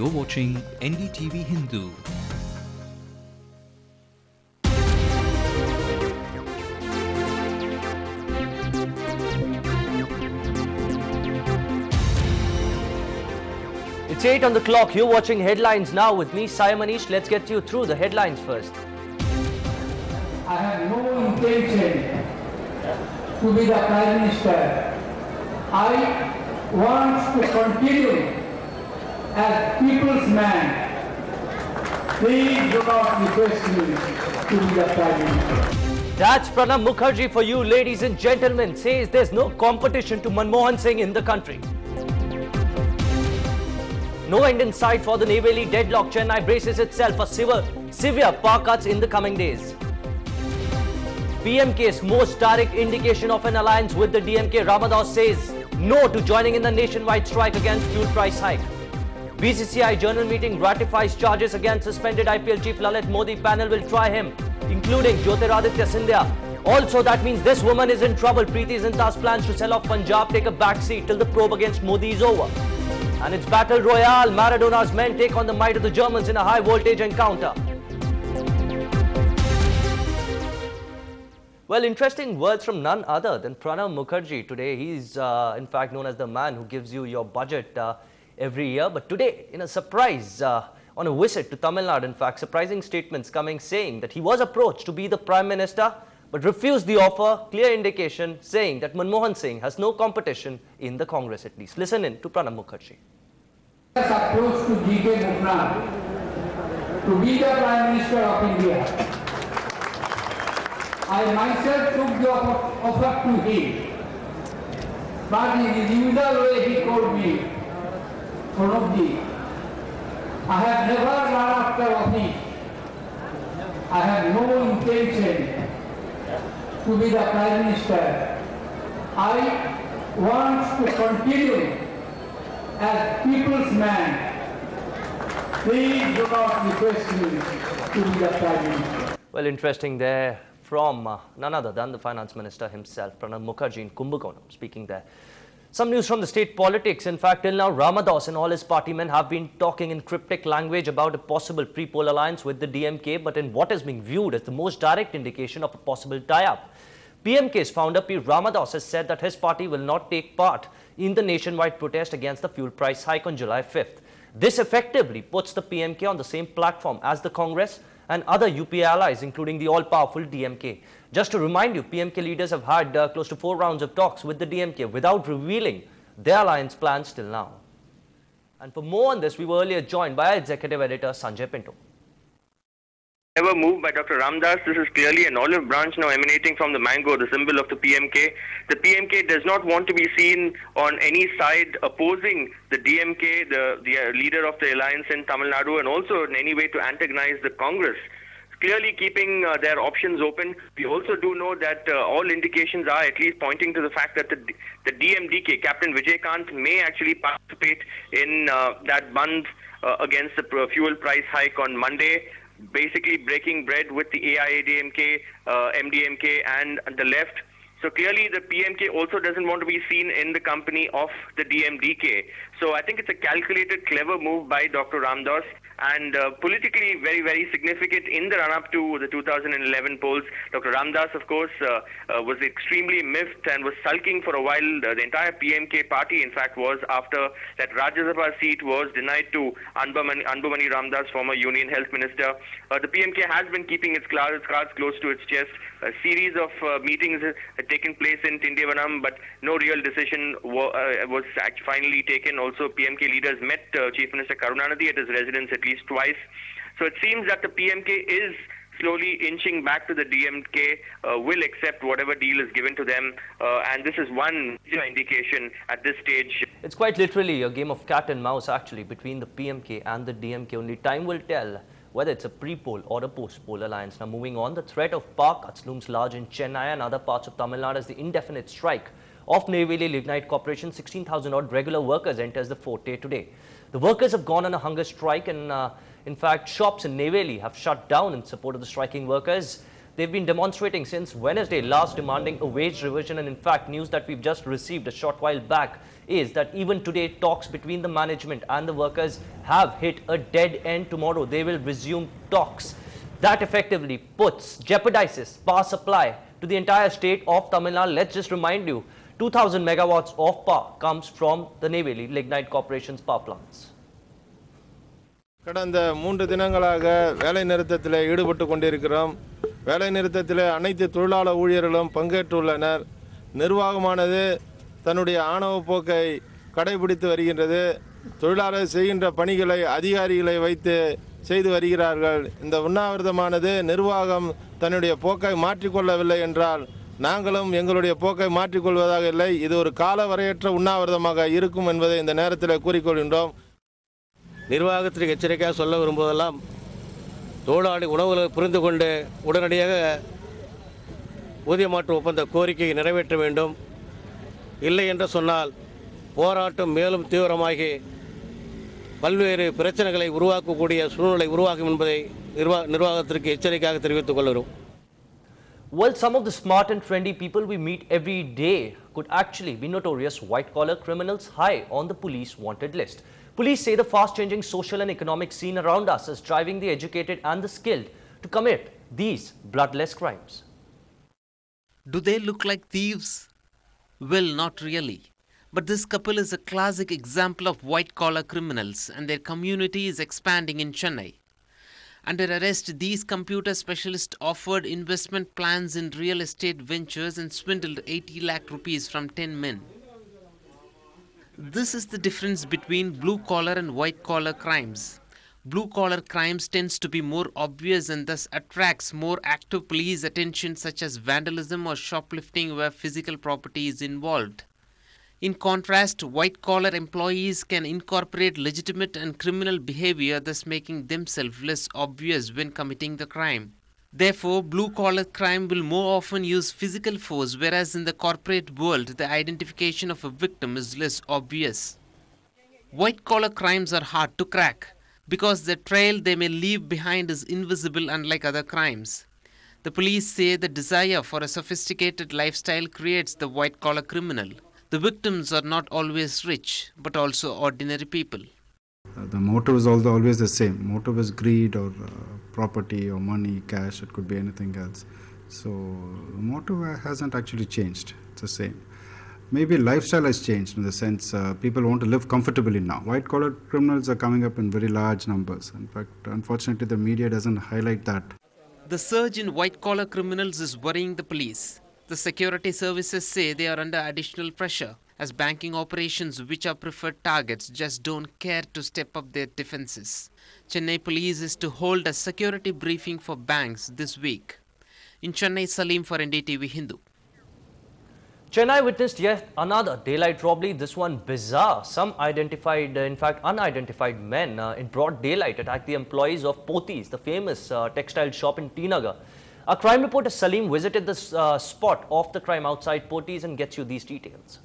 You're watching NDTV Hindu. It's 8 on the clock. You're watching Headlines now with me, Sai Manish. Let's get you through the headlines first. I have no intention to be the Prime Minister. I want to continue as people's man. Please do not request me to be the Prime Minister. That's Pranab Mukherjee for you, ladies and gentlemen. Says there's no competition to Manmohan Singh in the country. No end in sight for the Neyveli deadlock. Chennai braces itself for severe power cuts in the coming days. PMK's most direct indication of an alliance with the DMK, Ramadas says no to joining in the nationwide strike against fuel price hike. BCCI journal meeting ratifies charges against suspended IPL chief Lalit Modi. Panel will try him, including Jyotiraditya Scindia. Also, that means this woman is in trouble. Preeti Zinta's plans to sell off Punjab take a backseat till the probe against Modi is over. And it's Battle Royale. Maradona's men take on the might of the Germans in a high-voltage encounter. Well, interesting words from none other than Pranab Mukherjee today. He's in fact known as the man who gives you your budget every year. But today, in a surprise, on a visit to Tamil Nadu, in fact, surprising statements coming saying that he was approached to be the Prime Minister but refused the offer. Clear indication saying that Manmohan Singh has no competition in the Congress at least. Listen in to Pranab Mukherjee. Approach to D.K. Mukherjee to be the Prime Minister of India. I myself took the offer to him, but in the usual way he told me, Pranabji, I have never run after office. I have no intention to be the Prime Minister. I want to continue as people's man. Please do not request me to be the Prime Minister. Well, interesting there from none other than the Finance Minister himself, Pranab Mukherjee in Kumbakonam, speaking there. Some news from the state politics. In fact, till now, Ramadas and all his party men have been talking in cryptic language about a possible pre-poll alliance with the DMK, but in what is being viewed as the most direct indication of a possible tie-up. PMK's founder P. Ramadas has said that his party will not take part in the nationwide protest against the fuel price hike on July 5th. This effectively puts the PMK on the same platform as the Congress and other UPA allies, including the all-powerful DMK. Just to remind you, PMK leaders have had close to 4 rounds of talks with the DMK without revealing their alliance plans till now. And for more on this, we were earlier joined by our executive editor, Sanjay Pinto. Never moved by Dr. Ramdas. This is clearly an olive branch now emanating from the mango, the symbol of the PMK. The PMK does not want to be seen on any side opposing the DMK, the leader of the alliance in Tamil Nadu, and also in any way to antagonize the Congress. Clearly keeping their options open. We also do know that all indications are at least pointing to the fact that the DMDK, Captain Vijay may actually participate in that bandh against the fuel price hike on Monday, basically breaking bread with the AIADMK, MDMK and the left. So clearly the PMK also doesn't want to be seen in the company of the DMDK. So I think it's a calculated, clever move by Dr. Ramdas, and politically very, very significant in the run-up to the 2011 polls. Dr. Ramdas, of course, was extremely miffed and was sulking for a while. The entire PMK party, in fact, was after that Rajya Sabha seat was denied to Anbumani Ramdas, former Union Health Minister. The PMK has been keeping its cards close to its chest. A series of meetings had taken place in Tindevanam, but no real decision was finally taken. Also, PMK leaders met Chief Minister Karunanidhi at his residence at least twice. So it seems that the PMK is slowly inching back to the DMK, will accept whatever deal is given to them, and this is one major indication at this stage. It's quite literally a game of cat and mouse actually between the PMK and the DMK. Only time will tell whether it's a pre-poll or a post-poll alliance. Now moving on, the threat of power cuts looms large in Chennai and other parts of Tamil Nadu as the indefinite strike of Neyveli Lignite Corporation. 16,000 odd regular workers enters the forte today. The workers have gone on a hunger strike, and in fact shops in Neyveli have shut down in support of the striking workers. They've been demonstrating since Wednesday last, demanding a wage revision. And in fact, news that we've just received a short while back is that even today, talks between the management and the workers have hit a dead end. Tomorrow, they will resume talks. That effectively jeopardizes power supply to the entire state of Tamil Nadu. Let's just remind you, 2,000 megawatts of power comes from the Neyveli Lignite Corporation's power plants. கடந்த 3 தினங்களாக வேலை நிறுத்தத்தில் ஈடுபட்டு கொண்டிருக்கிறோம். வேலை நிறுத்தத்தில் அனைத்து தொழிலாளர் ஊழியர்களும் பங்கேற்றுள்ளனர். நிர்வாகமானது தன்னுடைய ஆணவ போக்கை கடைபிடித்து வருகின்றது. தொழிலாளர் செய்கின்ற பணிகளை அதிகாரிகளை வைத்து செய்து வருகிறார்கள். இந்த உண்ணாவிரதமானது நிர்வாகம் தன்னுடைய போக்கை மாற்றிக்கொள்ளவில்லை என்றால் நாங்களும் எங்களுடைய போக்கை மாற்றிக்கொள்வதாக இல்லை. இது ஒரு காலவரையற்ற உண்ணாவிரதமாக இருக்கும் என்பதை இந்த நேரத்தில் கூறிக்கொள்கின்றோம். நிர்வாகத்திற்கு எச்சரிக்கையாக சொல்ல விரும்புவதெல்லாம் தொழிலாளி உணவுகளை புரிந்து கொண்டு உடனடியாக ஊதிய மாற்று ஒப்பந்த கோரிக்கையை நிறைவேற்ற வேண்டும். இல்லை என்று சொன்னால் போராட்டம் மேலும் தீவிரமாகி பல்வேறு பிரச்சனைகளை உருவாக்கக்கூடிய சூழ்நிலை உருவாகும் என்பதை நிர்வாகத்திற்கு எச்சரிக்கையாக தெரிவித்துக் கொள்கிறோம். Well, some of the smart and trendy people we meet every day could actually be notorious white-collar criminals high on the police wanted list. Police say the fast-changing social and economic scene around us is driving the educated and the skilled to commit these bloodless crimes. Do they look like thieves? Well, not really. But this couple is a classic example of white-collar criminals, and their community is expanding in Chennai. Under arrest, these computer specialists offered investment plans in real estate ventures and swindled 80 lakh rupees from 10 men. This is the difference between blue-collar and white-collar crimes. Blue-collar crimes tends to be more obvious and thus attracts more active police attention, such as vandalism or shoplifting where physical property is involved. In contrast, white-collar employees can incorporate legitimate and criminal behavior, thus making themselves less obvious when committing the crime. Therefore, blue-collar crime will more often use physical force, whereas in the corporate world, the identification of a victim is less obvious. White-collar crimes are hard to crack, because the trail they may leave behind is invisible, unlike other crimes. The police say the desire for a sophisticated lifestyle creates the white-collar criminal. The victims are not always rich, but also ordinary people. The motive is always the same. Motive is greed or property or money, cash. It could be anything else. So the motive hasn't actually changed. It's the same. Maybe lifestyle has changed in the sense people want to live comfortably now. White-collar criminals are coming up in very large numbers. In fact, unfortunately, the media doesn't highlight that. The surge in white-collar criminals is worrying the police. The security services say they are under additional pressure, as banking operations, which are preferred targets, just don't care to step up their defenses. Chennai police is to hold a security briefing for banks this week. In Chennai, Salim for NDTV Hindu. Chennai witnessed yet another daylight robbery, this one bizarre. Some unidentified men in broad daylight attacked the employees of Pothys, the famous textile shop in T Nagar. Our crime reporter Salim visited the spot of the crime outside Pothys and gets you these details.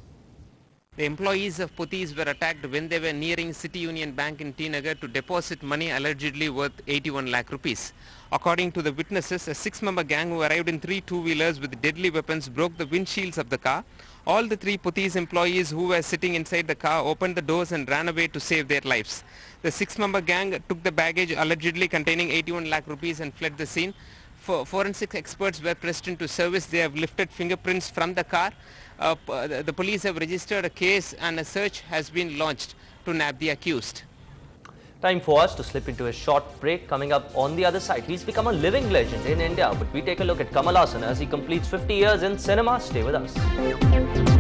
The employees of Pothys were attacked when they were nearing City Union Bank in T Nagar to deposit money allegedly worth 81 lakh rupees. According to the witnesses, a 6-member gang who arrived in 3 two-wheelers with deadly weapons broke the windshields of the car. All the 3 Pothys employees who were sitting inside the car opened the doors and ran away to save their lives. The 6-member gang took the baggage allegedly containing 81 lakh rupees and fled the scene. Forensic experts were pressed into service. They have lifted fingerprints from the car. The police have registered a case and a search has been launched to nab the accused. Time for us to slip into a short break. Coming up on the other side, he's become a living legend in India. But we take a look at Kamal Haasan as he completes 50 years in cinema. Stay with us.